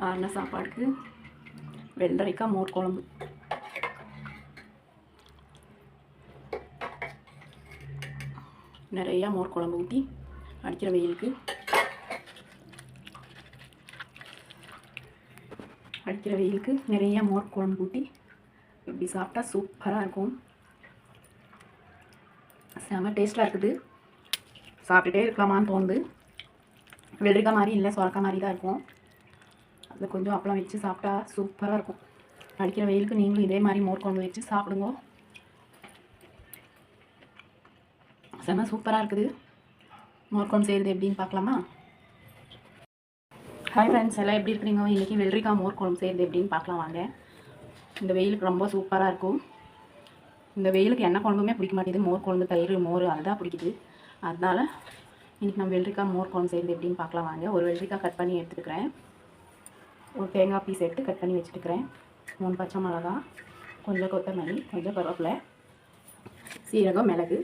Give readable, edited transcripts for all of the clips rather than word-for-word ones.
ஆறுன சாப்பாடுக்கு வெள்ளரிக்காய் மோர் குழம்பு. நிறையா மோர் குழம்பு ஊற்றி அடிக்கிற வெயிலுக்கு நிறையா மோர் குழம்பு ஊற்றி இப்படி சாப்பிட்டா சூப்பராக இருக்கும். செம்ம டேஸ்ட்டாக இருக்குது. சாப்பிட்டுட்டே இருக்கலாமான்னு தோணுது. வெள்ளரிக்காய் மாதிரி இல்லை, சொரக்காய் மாதிரி தான் இருக்கும். அதில் கொஞ்சம் அப்பளம் வச்சு சாப்பிட்டா சூப்பராக இருக்கும். அடிக்கிற வெயிலுக்கு நீங்களும் இதே மாதிரி மோர் குழம்பு வச்சு சாப்பிடுங்க. செம்ம சூப்பராக இருக்குது. மோர் குழம்பு செய்கிறது எப்படின்னு பார்க்கலாமா? ஹாய் ஃப்ரெண்ட்ஸ், எல்லாம் எப்படி இருக்கிறீங்க? இன்றைக்கி வெள்ளரிக்காய் மோர் குழம்பு செய்கிறது எப்படின்னு பார்க்கலாம் வாங்க. இந்த வெயிலுக்கு ரொம்ப சூப்பராக இருக்கும். இந்த வெயிலுக்கு என்ன குழம்புமே பிடிக்க மாட்டேங்குது. மோர் குழம்பு, தயிர், மோர் அதுதான் பிடிக்குது. அதனால் இன்றைக்கி நம்ம வெள்ளரிக்காய் மோர் குழம்பு செய்கிறது எப்படின்னு பார்க்கலாம் வாங்க. ஒரு வெள்ளரிக்காய் கட் பண்ணி எடுத்துக்கிறேன். ஒரு தேங்காய் பீஸ் எடுத்து கட் பண்ணி வச்சுட்டுக்கிறேன். 3 பச்சை மிளகா, கொஞ்சம் கொத்தமல்லி, கொஞ்சம் கருவேப்பிலை, சீரகம், மிளகு,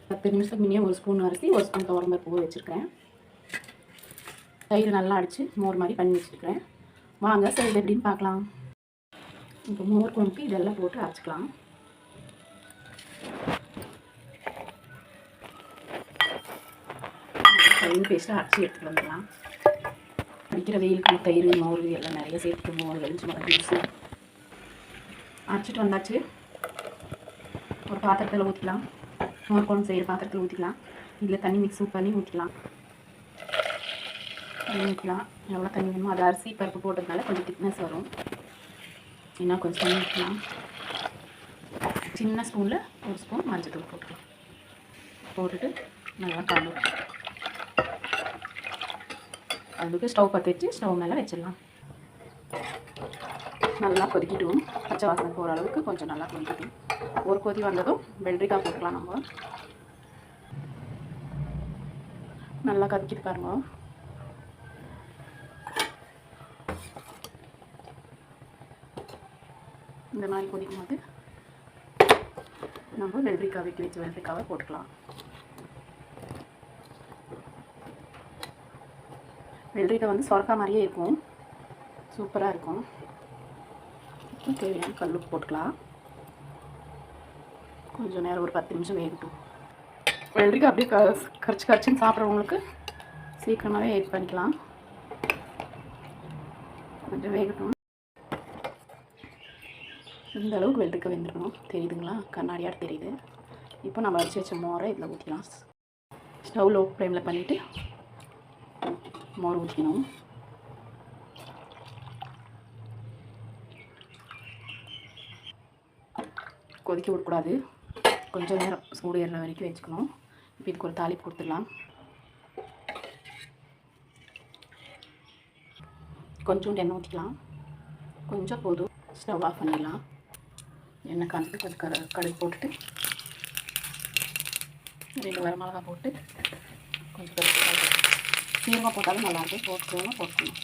10 நிமிஷத்துக்கு முன்னே 1 ஸ்பூன் அரிசி, 1 ஸ்பூன் துவரம்பருப்பு வச்சுருக்கிறேன். தயிர் நல்லா அடித்து மோர் மாதிரி பண்ணி வச்சுருக்கிறேன். வாங்க செய்கிறது எப்படின்னு பார்க்கலாம். இப்போ மோர் குழம்புக்கு இதெல்லாம் போட்டு அரைச்சிக்கலாம். தயிர் பேஸ்ட்டாக அரைச்சி எடுத்துகிட்டு வந்துடலாம். அடிக்கிற வெயிலுக்கு தயிர், மோர் எல்லாம் நிறைய சேர்த்துட்டு மோர், எலுமிச்சை மிளகு ஜூஸு அரைச்சிட்டு வந்தாச்சு. ஒரு பாத்திரத்தில் ஊற்றிக்கலாம். மோர் குழம்பு செய்கிற பாத்திரத்தில் ஊற்றிக்கலாம். இதில் தண்ணி மிக்ஸ் பண்ணி ஊற்றிக்கலாம். எவ்வளோ தண்ணி வேணுமோ. அது அரிசி பருப்பு போட்டதுனால கொஞ்சம் திக்னஸ் வரும். இன்னும் கொஞ்சம் தண்ணி ஊற்றலாம். சின்ன ஸ்பூனில் 1 ஸ்பூன் மஞ்சள் தூள் போட்டுட்டு நல்லா கலந்து அதுக்கு ஸ்டவ் பற்ற வச்சு ஸ்டவ் மேலே வச்சிடலாம். நல்லா கொதிக்கிட்டும். பச்சை வாசனை போகிற அளவுக்கு கொஞ்சம் நல்லா கொதிக்கிட்டும். ஒரு கொதி வந்ததும் வெள்ளரிக்காய் போட்டுக்கலாம். நம்ம நல்லா கொதிக்கிட்டு பாருங்க. இந்த மாதிரி கொதிக்கும் போது நம்ம வெள்ளரிக்காய் வெட்டி வச்சு வெள்ளரிக்காவை போட்டுக்கலாம். வெள்ளரிக்காய் வந்து சொரக்காய் மாதிரியே இருக்கும். சூப்பராக இருக்கும். தேவையான கல் உப்பு போட்டுக்கலாம். கொஞ்சம் நேரம் ஒரு 10 நிமிஷம் வேகட்டும். வெள்ளரிக்காய் அப்படியே கரைச்சின்னு சாப்பிட்றவங்களுக்கு சீக்கிரமாகவே ஆட் பண்ணிக்கலாம். கொஞ்சம் வேகட்டும். இந்த அளவுக்கு வெள்ளரிக்காய் வெந்துடணும். தெரியுதுங்களா? கண்ணாடியாக தெரியுது. இப்போ நம்ம அரைச்சி வச்ச மோரை இதில் ஊற்றிக்கலாம். ஸ்டவ் லோ ஃப்ளேமில் பண்ணிவிட்டு மோர் ஊற்றிக்கணும். கொதிக்க விடக்கூடாது. கொஞ்சம் நேரம் சூடு ஏறுற வரைக்கும் வச்சுக்கணும். இப்போ இதுக்கு ஒரு தாளிப்பு கொடுத்துடலாம். கொஞ்சோண்டு எண்ணெய் ஊற்றிக்கலாம். கொஞ்சம் போதும். ஸ்டவ் ஆஃப் பண்ணிடலாம். எண்ணெய் காஞ்சிட்டு கொஞ்சம் கடுகு போட்டுட்டு 2 வரமிளகா போட்டு கொஞ்சம் சீரமாக போட்டாலும் நல்லாயிருக்கும். போட்டுக்கணும்.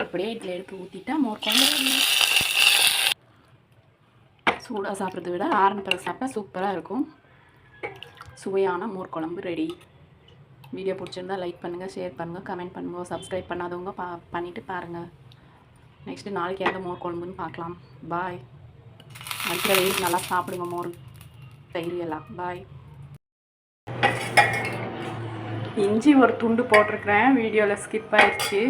அப்படியே இதில் எடுத்து ஊற்றிட்டா மோர் குழம்பு. சூடாக சாப்பிட்றத விட ஆரம்ப பிறகு சாப்பிட்டா சூப்பராக இருக்கும். சுவையான மோர் குழம்பு ரெடி. வீடியோ பிடிச்சிருந்தா லைக் பண்ணுங்கள், ஷேர் பண்ணுங்கள், கமெண்ட் பண்ணுங்கள். சப்ஸ்கிரைப் பண்ணாதவங்க பண்ணிவிட்டு பாருங்கள். நெக்ஸ்ட்டு நாளைக்கு எந்த மோர் குழம்புன்னு பார்க்கலாம். பாய். அடிக்கிற வெயிலுக்கு நல்லா சாப்பிடுங்க மோர், தயிர் எல்லாம். பாய். இஞ்சி ஒரு துண்டு போட்டிருக்கிறேன். வீடியோவில் ஸ்கிப் ஆயிடுச்சு.